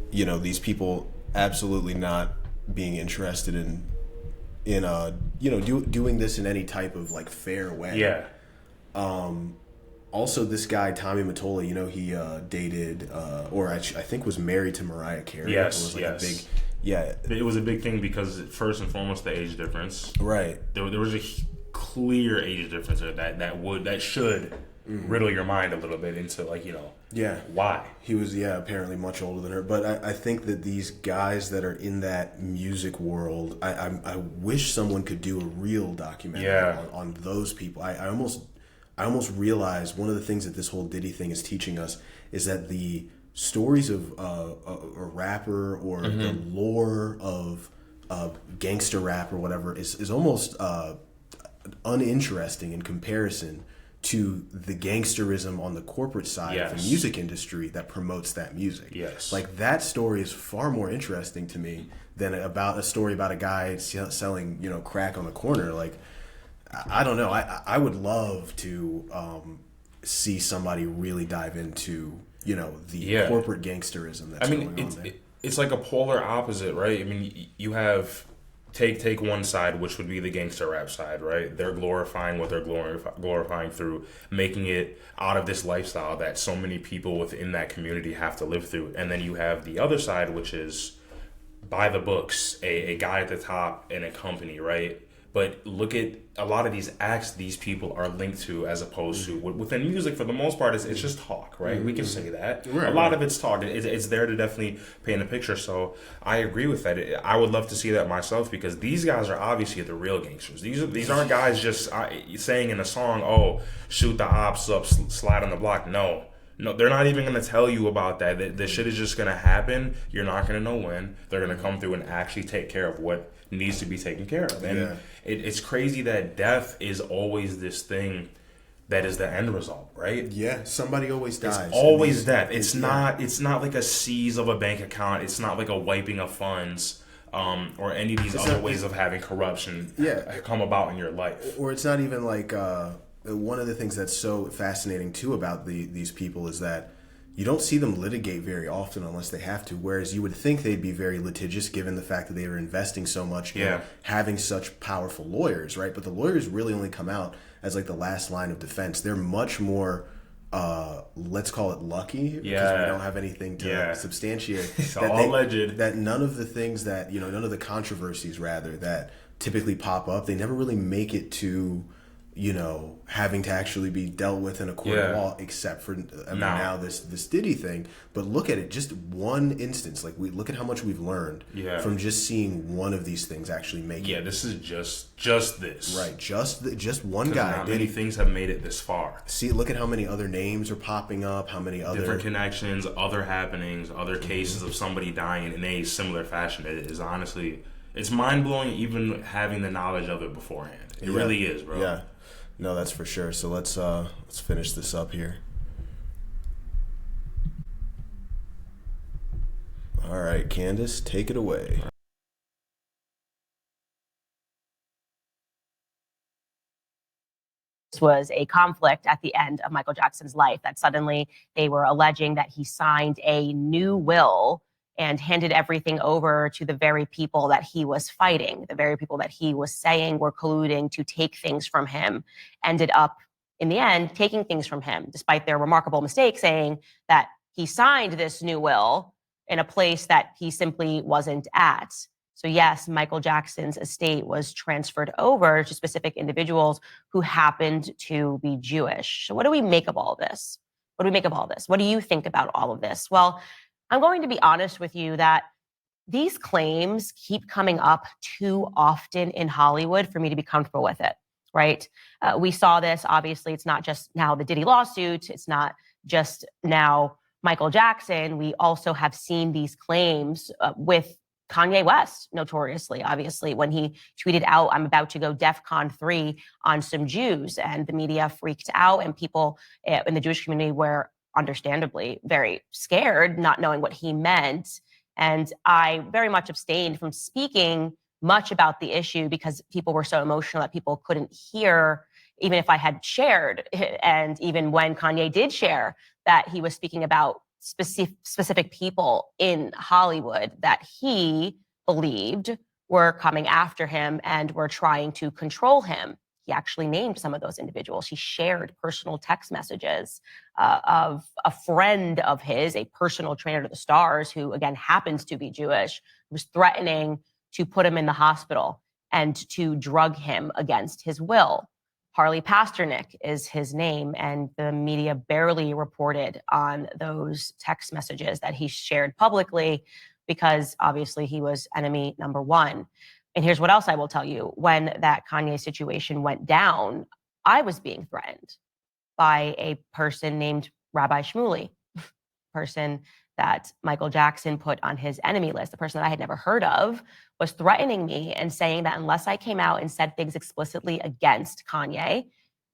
you know, these people absolutely not being interested in you know, doing this in any type of like fair way. Yeah. Also, this guy Tommy Mottola, you know, he dated or I think was married to Mariah Carey. Yes, it was like yes. a big, yeah. It was a big thing because first and foremost, the age difference. Right. There was a clear age difference there that should riddle your mind a little bit into like, you know, why he was apparently much older than her. But I think that these guys that are in that music world, I wish someone could do a real documentary on those people. I almost realize one of the things that this whole Diddy thing is teaching us is that the stories of a rapper or the lore of gangster rap or whatever is almost uninteresting in comparison to the gangsterism on the corporate side of the music industry that promotes that music. Yes. Like that story is far more interesting to me than about a story about a guy selling, you know, crack on the corner. Like, I don't know. I would love to see somebody really dive into, you know, the corporate gangsterism that's going on there. It's like a polar opposite, right? I mean, you have take one side, which would be the gangster rap side, right? They're glorifying what they're glorifying through making it out of this lifestyle that so many people within that community have to live through. And then you have the other side, which is by the books, a guy at the top in a company, right? But look at a lot of these acts these people are linked to, as opposed to within music. For the most part, it's just talk, right? We can say that. Right, a lot of it's talk. It's there to definitely paint a picture. So I agree with that. I would love to see that myself because these guys are obviously the real gangsters. These aren't guys just saying in a song, "Oh, shoot the ops up, slide on the block." No, they're not even going to tell you about that. The shit is just going to happen. You're not going to know when. They're going to come through and actually take care of what needs to be taken care of. And it's crazy that death is always this thing that is the end result, right? Yeah, somebody always dies. It's always death. It's not like a seize of a bank account. It's not like a wiping of funds or any of these other ways of having corruption come about in your life. Or it's not even like one of the things that's so fascinating too about these people is that you don't see them litigate very often unless they have to, whereas you would think they'd be very litigious given the fact that they were investing so much in having such powerful lawyers, right? But the lawyers really only come out as like the last line of defense. They're much more, let's call it lucky, because we don't have anything to substantiate. It's all alleged. That none of the things that, you know, none of the controversies rather that typically pop up, they never really make it to, you know, having to actually be dealt with in a court of law, except for now this Diddy thing. But look at it, just one instance. Like, we look at how much we've learned from just seeing one of these things actually make it. Yeah, this is just this. Right, just one guy. Not many things have made it this far. See, look at how many other names are popping up, how many other different connections, other happenings, other cases of somebody dying in a similar fashion. It is honestly, it's mind blowing even having the knowledge of it beforehand. It really is, bro. Yeah. No, that's for sure. So let's finish this up here. All right, Candace, take it away. This was a conflict at the end of Michael Jackson's life that suddenly they were alleging that he signed a new will and handed everything over to the very people that he was fighting, the very people that he was saying were colluding to take things from him, ended up, in the end, taking things from him, despite their remarkable mistake saying that he signed this new will in a place that he simply wasn't at. So yes, Michael Jackson's estate was transferred over to specific individuals who happened to be Jewish. So what do we make of all this? What do we make of all this? What do you think about all of this? Well, I'm going to be honest with you that these claims keep coming up too often in Hollywood for me to be comfortable with it, right? We saw this, obviously, it's not just now the Diddy lawsuit, it's not just now Michael Jackson. We also have seen these claims with Kanye West, notoriously, obviously, when he tweeted out, I'm about to go DEFCON 3 on some Jews, and the media freaked out, and people in the Jewish community were understandably very scared, not knowing what he meant. And I very much abstained from speaking much about the issue because people were so emotional that people couldn't hear, even if I had shared. And even when Kanye did share that he was speaking about specific people in Hollywood that he believed were coming after him and were trying to control him. He actually named some of those individuals. He shared personal text messages of a friend of his, a personal trainer to the stars, who again happens to be Jewish, was threatening to put him in the hospital and to drug him against his will. Harley Pasternak is his name, and the media barely reported on those text messages that he shared publicly because obviously he was enemy number one. And here's what else I will tell you. When that Kanye situation went down, I was being threatened by a person named Rabbi Shmuley, person that Michael Jackson put on his enemy list, the person that I had never heard of, was threatening me and saying that unless I came out and said things explicitly against Kanye,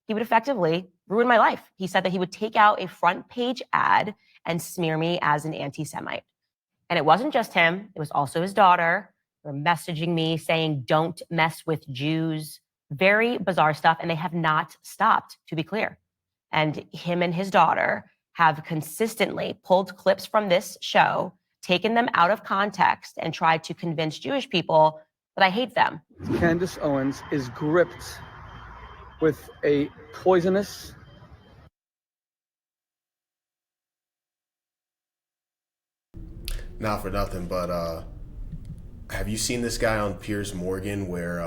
he would effectively ruin my life. He said that he would take out a front page ad and smear me as an anti-Semite. And it wasn't just him, it was also his daughter. They were messaging me saying, don't mess with Jews. Very bizarre stuff, and they have not stopped, to be clear. And him and his daughter have consistently pulled clips from this show, taken them out of context, and tried to convince Jewish people that I hate them. Candace Owens is gripped with a poisonous, not for nothing, but have you seen this guy on Piers Morgan where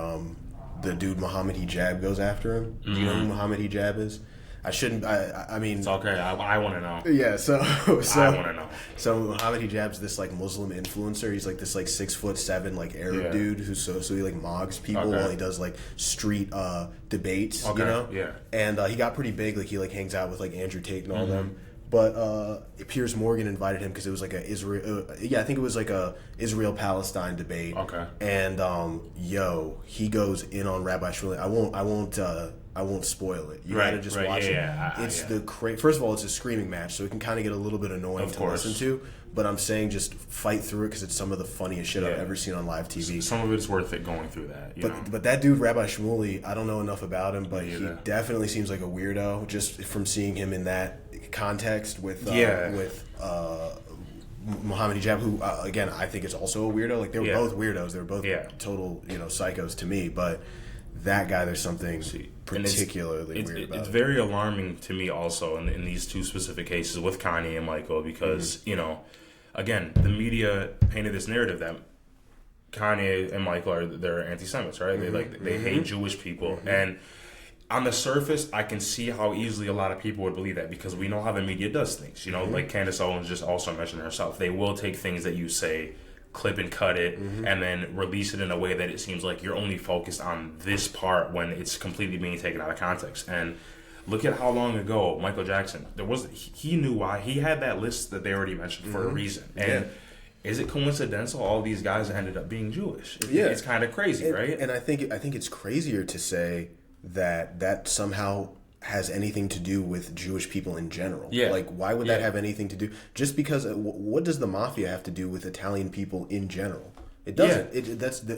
the dude Mohammed Hijab goes after him? Do you know who Mohammed Hijab is? I shouldn't. I mean, it's okay. I want to know. Yeah. So I want to know. So Mohammed Hijab's this like Muslim influencer. He's like this like 6'7" like Arab dude who's so he like mogs people while he does like street debates. You know. Yeah. And he got pretty big. Like he like hangs out with like Andrew Tate and all them. But Piers Morgan invited him because it was like a Israel. I think it was like a Israel-Palestine debate. Okay. And he goes in on Rabbi Shmuley. I won't spoil it. You gotta just watch it. It's the first of all, it's a screaming match, so it can kind of get a little bit annoying to listen to. But I'm saying just fight through it because it's some of the funniest shit I've ever seen on live TV. Some of it's worth it going through that. But that dude Rabbi Shmuley, I don't know enough about him, but he definitely seems like a weirdo just from seeing him in that context with Mohammed Hijab, who again I think is also a weirdo. Like they were both weirdos. They were both total psychos to me, but. That guy, there's something particularly weird about. It's very alarming to me also in these two specific cases with Kanye and Michael because, again, the media painted this narrative that Kanye and Michael they're anti-Semites, right? They hate Jewish people. And on the surface, I can see how easily a lot of people would believe that because we know how the media does things. Like Candace Owens just also mentioned herself. They will take things that you say, clip and cut it, and then release it in a way that it seems like you're only focused on this part when it's completely being taken out of context. And look at how long ago Michael Jackson, he knew why. He had that list that they already mentioned for a reason. And is it coincidental all these guys ended up being Jewish? It's kind of crazy, right? And I think it's crazier to say that somehow has anything to do with Jewish people in general. Like, why would that have anything to do? Just because, what does the mafia have to do with Italian people in general? It doesn't.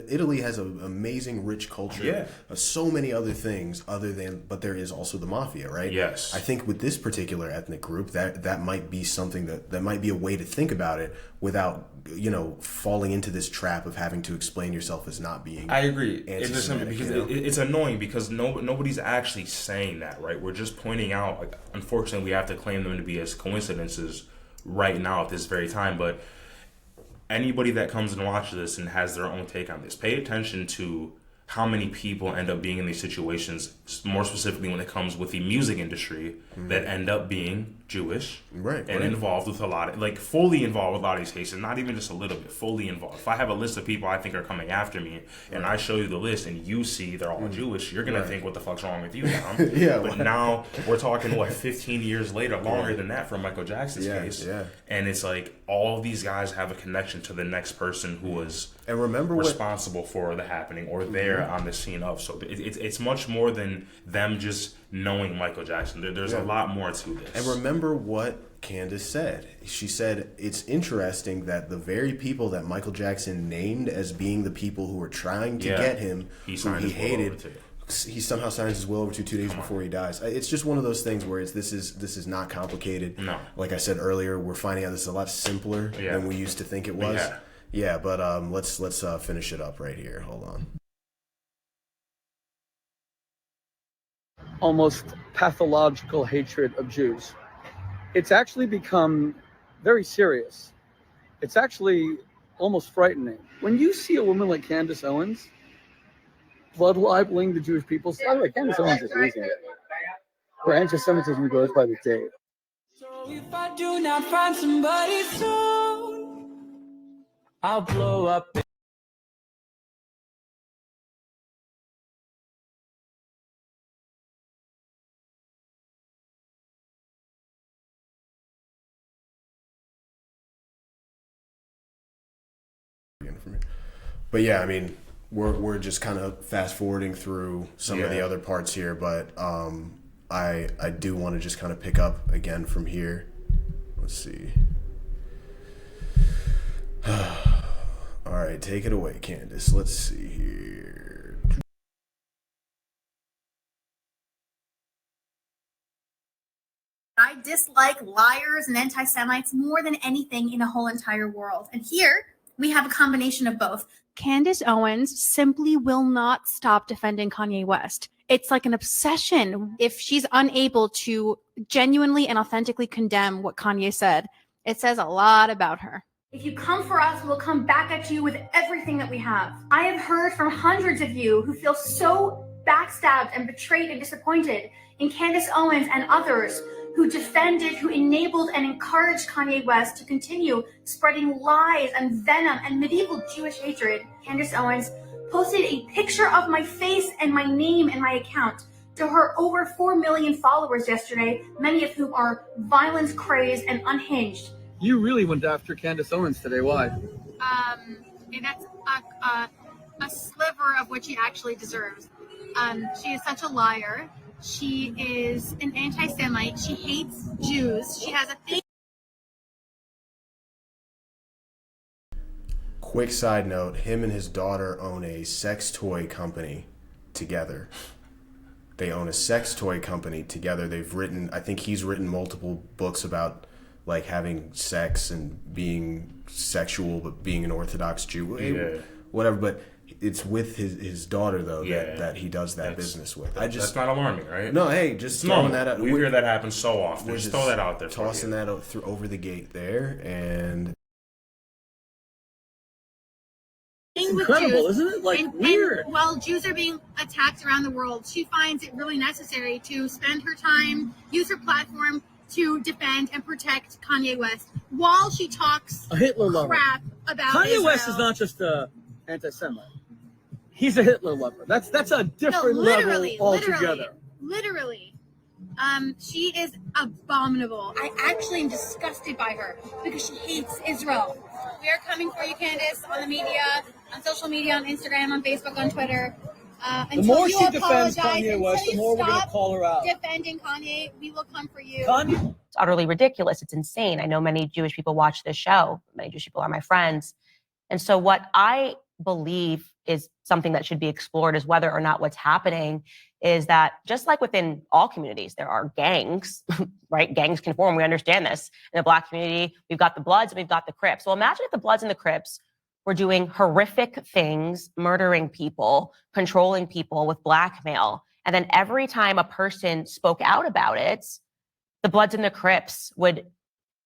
Italy has an amazing, rich culture. So many other things but there is also the mafia, right? Yes. I think with this particular ethnic group, that might be something that might be a way to think about it without, falling into this trap of having to explain yourself as not being. I agree. Because anti-Semitic, it's annoying because nobody's actually saying that, right? We're just pointing out, like, unfortunately, we have to claim them to be as coincidences right now at this very time, but anybody that comes and watches this and has their own take on this, pay attention to how many people end up being in these situations, more specifically when it comes with the music industry, that end up being Jewish and involved with a lot of, like, fully involved with a lot of these cases, not even just a little bit, fully involved. If I have a list of people I think are coming after me and I show you the list and you see they're all Jewish, you're going to think, what the fuck's wrong with you now? But now we're talking, 15 years later, longer than that for Michael Jackson's case. And it's like all of these guys have a connection to the next person who was responsible for the happening or there on the scene of. So it's much more than them just knowing Michael Jackson. There's a lot more to this. And remember what Candace said. She said it's interesting that the very people that Michael Jackson named as being the people who were trying to get him, who he hated, he somehow signs his will over to 2 days before he dies. It's just one of those things where this is not complicated. No. Like I said earlier, we're finding out this is a lot simpler than we used to think it was. But let's finish it up right here. Hold on. Almost pathological hatred of Jews. It's actually become very serious. It's actually almost frightening. When you see a woman like Candace Owens blood libeling the Jewish people, by the way, Candace Owens is losing it. Her anti-Semitism goes by the day. So if I do not find somebody soon, I'll blow up. But yeah, I mean, we're just kind of fast forwarding through some of the other parts here, but I do want to just kind of pick up again from here. Let's see. All right, take it away, Candace. Let's see here. I dislike liars and anti-Semites more than anything in a whole entire world. And here we have a combination of both. Candace Owens simply will not stop defending Kanye West. It's like an obsession. If she's unable to genuinely and authentically condemn what Kanye said, it says a lot about her. If you come for us, we'll come back at you with everything that we have. I have heard from hundreds of you who feel so backstabbed and betrayed and disappointed in Candace Owens and others who defended, who enabled and encouraged Kanye West to continue spreading lies and venom and medieval Jewish hatred. Candace Owens posted a picture of my face and my name and my account to her over 4 million followers yesterday, many of whom are violence crazed and unhinged. You really went after Candace Owens today. Why? And that's a sliver of what she actually deserves. She is such a liar. She is an anti-Semite. She hates Jews. She has a thing. Quick side note, him and his daughter own a sex toy company together. They own a sex toy company together. They've written, I think he's written multiple books about like having sex and being sexual, but being an Orthodox Jew, whatever. But it's with his daughter though that he does that business with. That's not alarming, right? No, hey, just throwing that out. We hear that happen so often. Just throw that out there. Tossing that over the gate there, and incredible, isn't it? Like weird. And while Jews are being attacked around the world, she finds it really necessary to spend her time, use her platform to defend and protect Kanye West while she talks a Hitler lover crap about Kanye Israel. West is not just a anti-Semite. He's a Hitler lover. That's a different level altogether. Literally. She is abominable. I actually am disgusted by her because she hates Israel. We are coming for you, Candace, on the media, on social media, on Instagram, on Facebook, on Twitter. The more she defends Kanye West, the more we're going to call her out. Defending Kanye, we will come for you. It's utterly ridiculous. It's insane. I know many Jewish people watch this show. Many Jewish people are my friends. And so what I believe is something that should be explored is whether or not what's happening is that just like within all communities, there are gangs, right? Gangs can form. We understand this. In the Black community, we've got the Bloods and we've got the Crips. Well, imagine if the Bloods and the Crips were doing horrific things, murdering people, controlling people with blackmail. And then every time a person spoke out about it, the Bloods and the Crips would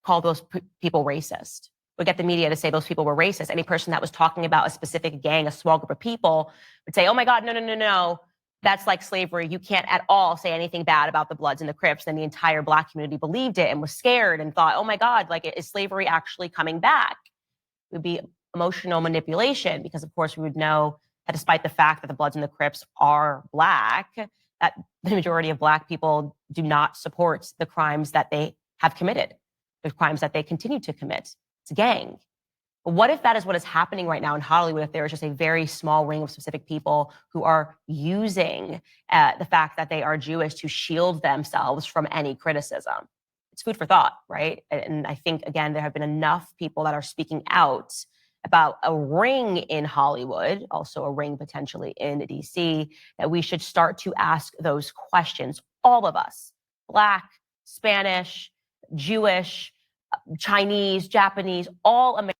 call those people racist. would get the media to say those people were racist. Any person that was talking about a specific gang, a small group of people, would say, oh my God, no. That's like slavery. You can't at all say anything bad about the Bloods and the Crips. Then the entire Black community believed it and was scared and thought, oh my God, like, is slavery actually coming back? It would be emotional manipulation because, of course, we would know that despite the fact that the Bloods and the Crips are Black, that the majority of Black people do not support the crimes that they have committed, the crimes that they continue to commit. It's a gang. But what if that is what is happening right now in Hollywood, if there is just a very small ring of specific people who are using the fact that they are Jewish to shield themselves from any criticism? It's food for thought, right? And I think, again, there have been enough people that are speaking out about a ring in Hollywood, also a ring potentially in DC, that we should start to ask those questions. All of us, Black, Spanish, Jewish, Chinese, Japanese, all Americans.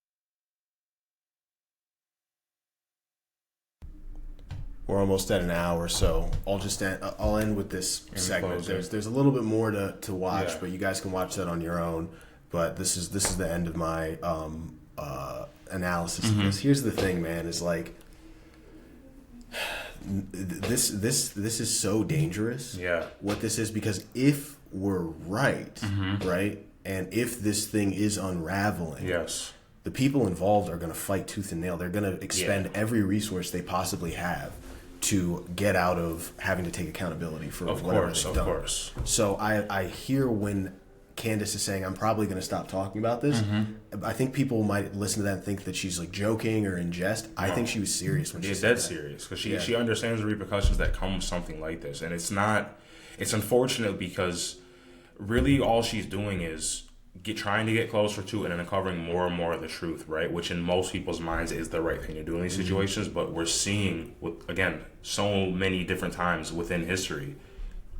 We're almost at an hour, so I'll end with this segment. There's a little bit more to watch, but you guys can watch that on your own. But this is the end of my analysis of this. Here's the thing, man, is like this is so dangerous. Yeah. What this is, because if we're right, right, and if this thing is unraveling, yes, the people involved are going to fight tooth and nail. They're going to expend every resource they possibly have to get out of having to take accountability for whatever they've done. Of course. So I hear when Candace is saying, I'm probably going to stop talking about this. I think people might listen to that and think that she's like joking or in jest. I think she was serious when she said that. Serious, because she understands the repercussions that come with something like this. And it's unfortunate because really all she's doing is trying to get closer to it and uncovering more and more of the truth, right? Which in most people's minds is the right thing to do in these situations. But we're seeing, again, so many different times within history,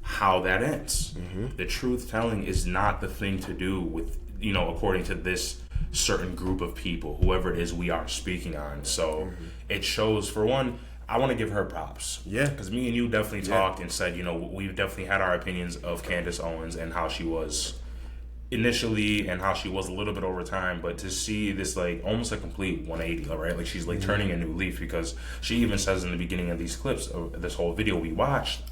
how that ends. The truth telling is not the thing to do with, according to this certain group of people, whoever it is we are speaking on. So it shows, for one, I want to give her props. Yeah. Because me and you definitely talked and said, we've definitely had our opinions of Candace Owens and how she was initially and how she was a little bit over time, but to see this like almost a complete 180, right? Like she's like turning a new leaf, because she even says in the beginning of these clips of this whole video we watched,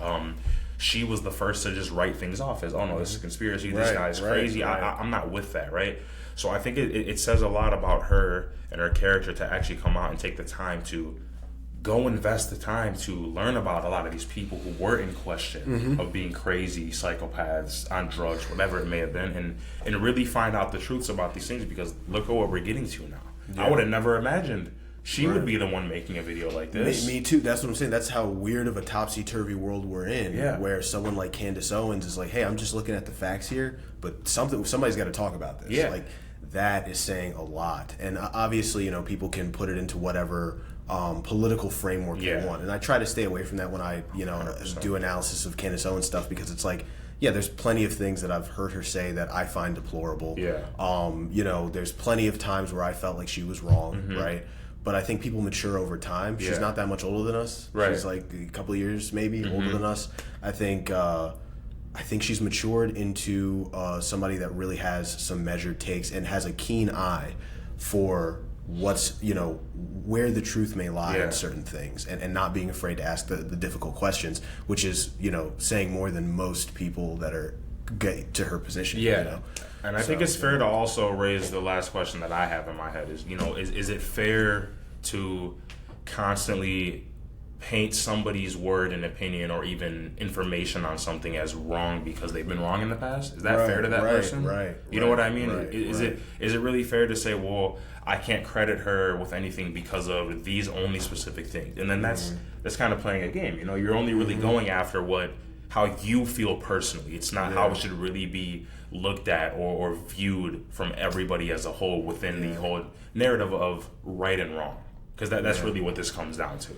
she was the first to just write things off as, oh no, this is a conspiracy, this guy's crazy, I'm not with that, right? So I think it says a lot about her and her character to actually come out and take the time to go invest the time to learn about a lot of these people who were in question of being crazy psychopaths on drugs, whatever it may have been, and really find out the truths about these things, because look at what we're getting to now. I would have never imagined she would be the one making a video like this. Me too. That's what I'm saying. That's how weird of a topsy-turvy world we're in, where someone like Candace Owens is like, hey, I'm just looking at the facts here, but somebody's got to talk about this. Yeah. Like, that is saying a lot. And obviously, people can put it into whatever political framework they want. And I try to stay away from that when I, 100%. Do analysis of Candace Owens stuff, because it's like, there's plenty of things that I've heard her say that I find deplorable. There's plenty of times where I felt like she was wrong, right? But I think people mature over time. She's not that much older than us. Right. She's like a couple of years maybe older than us. I think she's matured into somebody that really has some measured takes and has a keen eye for what's, where the truth may lie in certain things, and not being afraid to ask the difficult questions, which is, saying more than most people that are get to her position. And I think it's fair to also raise the last question that I have in my head is, is it fair to constantly paint somebody's word and opinion or even information on something as wrong because they've been wrong in the past? Is that fair to that person? You know what I mean? Is it really fair to say, well, I can't credit her with anything because of these only specific things? And then that's kind of playing a game. You're only really going after how you feel personally. It's not how it should really be looked at or viewed from everybody as a whole within the whole narrative of right and wrong. Because that's really what this comes down to.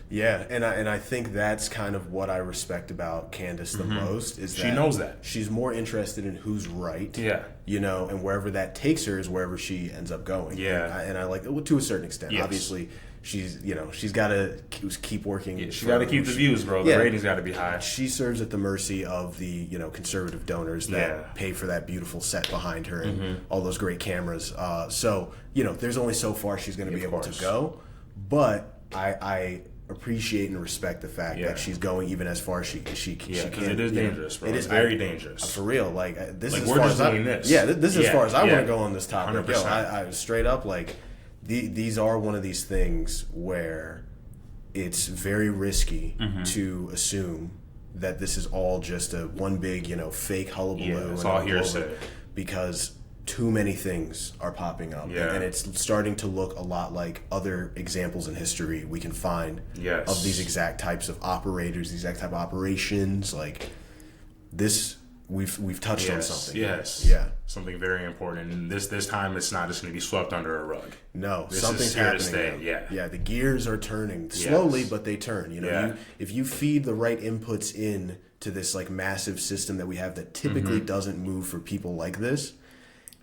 Yeah, and I think that's kind of what I respect about Candace the most, is that she knows that. She's more interested in who's right. Yeah. And wherever that takes her is wherever she ends up going. Yeah. And I like it to a certain extent. Yes. Obviously, she's got to keep working. Yeah, she got to keep the views, bro. The ratings got to be high. She serves at the mercy of the conservative donors that pay for that beautiful set behind her and all those great cameras. So there's only so far she's going to be able to go, but I appreciate and respect the fact that she's going even as far as she can. Because it is dangerous, bro. It's very dangerous. For real. Like, this is as we're far just as doing this. Yeah, this is as far as I want to go on this topic. 100%. I straight up, like, these are one of these things where it's very risky to assume that this is all just a one big, fake hullabaloo. Yeah, it's all hearsay. Because too many things are popping up, and it's starting to look a lot like other examples in history we can find of these exact types of operators, these exact type of operations. Like this, we've touched on something. Something very important. And this time, it's not just going to be swept under a rug. No, this something's is here happening. To stay. Yeah, the gears are turning slowly, but they turn. If you feed the right inputs in to this like massive system that we have that typically doesn't move for people like this.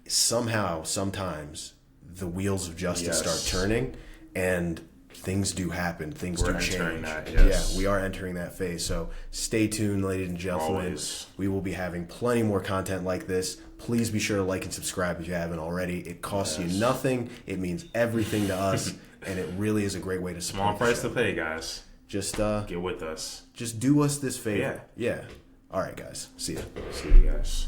Somehow, sometimes, the wheels of justice start turning, and things do happen. Things do change. Yeah, we are entering that phase. So stay tuned, ladies and gentlemen. Always. We will be having plenty more content like this. Please be sure to like and subscribe if you haven't already. It costs you nothing. It means everything to us, and it really is a great way to support. Small price to pay, guys. Just get with us. Just do us this favor. Yeah. All right, guys. See ya. See you guys.